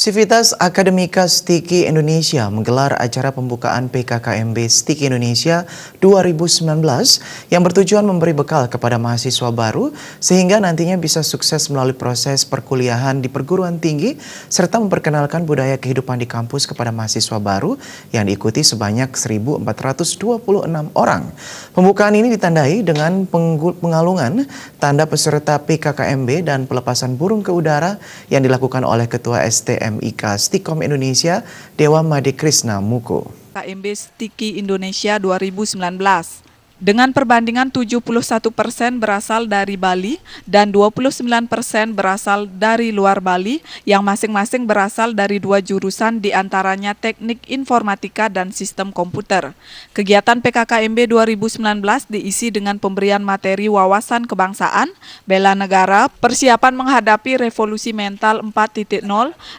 Sivitas Akademika Stiki Indonesia menggelar acara pembukaan PKKMB Stiki Indonesia 2019 yang bertujuan memberi bekal kepada mahasiswa baru sehingga nantinya bisa sukses melalui proses perkuliahan di perguruan tinggi serta memperkenalkan budaya kehidupan di kampus kepada mahasiswa baru yang diikuti sebanyak 1.426 orang. Pembukaan ini ditandai dengan pengalungan tanda peserta PKKMB dan pelepasan burung ke udara yang dilakukan oleh Ketua STMIK Stikom Indonesia Dewa Made Krisna Muko. KMB Stiki Indonesia 2019 dengan perbandingan 71% berasal dari Bali dan 29% berasal dari luar Bali yang masing-masing berasal dari 2 jurusan diantaranya Teknik Informatika dan Sistem Komputer. Kegiatan PKKMB 2019 diisi dengan pemberian materi wawasan kebangsaan, bela negara, persiapan menghadapi revolusi mental 4.0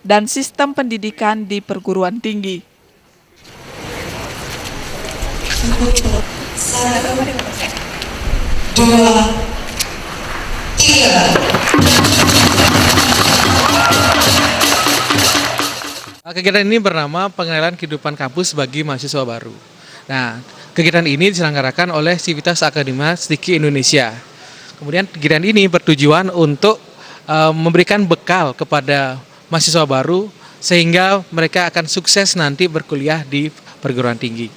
dan sistem pendidikan di perguruan tinggi. Kegiatan ini bernama pengenalan kehidupan kampus bagi mahasiswa baru. Nah, kegiatan ini diselenggarakan oleh Sivitas Akademika Stiki Indonesia. Kemudian kegiatan ini bertujuan untuk memberikan bekal kepada mahasiswa baru sehingga mereka akan sukses nanti berkuliah di perguruan tinggi.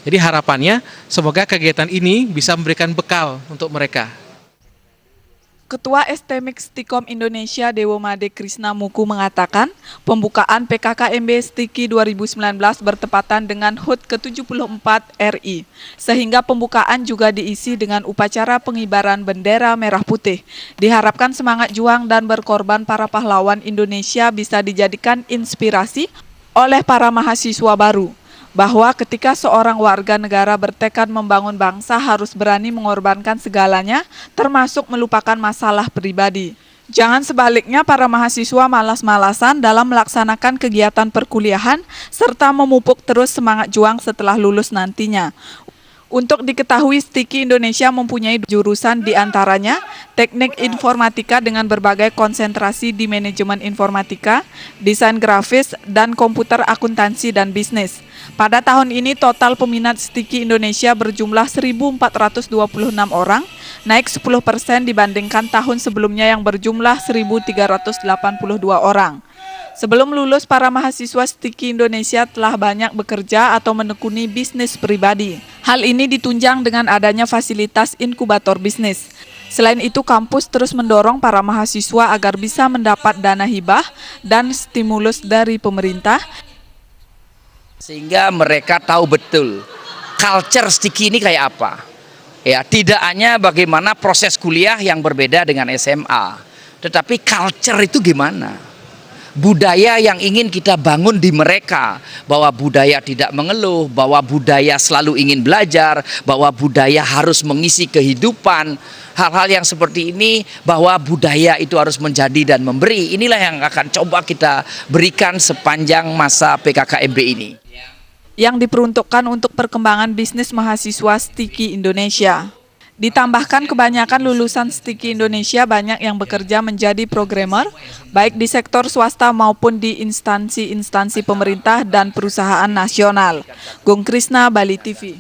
Jadi harapannya semoga kegiatan ini bisa memberikan bekal untuk mereka. Ketua STMIK Stikom Indonesia Dewa Made Krisna Muko mengatakan pembukaan PKKMB Stiki 2019 bertepatan dengan HUT ke-74 RI, sehingga pembukaan juga diisi dengan upacara pengibaran bendera merah putih. Diharapkan semangat juang dan berkorban para pahlawan Indonesia bisa dijadikan inspirasi oleh para mahasiswa baru, bahwa ketika seorang warga negara bertekad membangun bangsa harus berani mengorbankan segalanya, termasuk melupakan masalah pribadi. Jangan sebaliknya para mahasiswa malas-malasan dalam melaksanakan kegiatan perkuliahan, serta memupuk terus semangat juang setelah lulus nantinya. Untuk diketahui, Stiki Indonesia mempunyai jurusan diantaranya Teknik Informatika dengan berbagai konsentrasi di manajemen informatika, desain grafis, dan komputer akuntansi dan bisnis. Pada tahun ini total peminat Stiki Indonesia berjumlah 1.426 orang, naik 10% dibandingkan tahun sebelumnya yang berjumlah 1.382 orang. Sebelum lulus, para mahasiswa Stiki Indonesia telah banyak bekerja atau menekuni bisnis pribadi. Hal ini ditunjang dengan adanya fasilitas inkubator bisnis. Selain itu, kampus terus mendorong para mahasiswa agar bisa mendapat dana hibah dan stimulus dari pemerintah, sehingga mereka tahu betul culture Stiki ini kayak apa. Ya, tidak hanya bagaimana proses kuliah yang berbeda dengan SMA, tetapi culture itu gimana? Budaya yang ingin kita bangun di mereka, bahwa budaya tidak mengeluh, bahwa budaya selalu ingin belajar, bahwa budaya harus mengisi kehidupan. Hal-hal yang seperti ini, bahwa budaya itu harus menjadi dan memberi, inilah yang akan coba kita berikan sepanjang masa PKKMB ini. Yang diperuntukkan untuk perkembangan bisnis mahasiswa Stiki Indonesia. Ditambahkan kebanyakan lulusan Stiki Indonesia banyak yang bekerja menjadi programmer, baik di sektor swasta maupun di instansi-instansi pemerintah dan perusahaan nasional. Gung Krisna, Bali TV.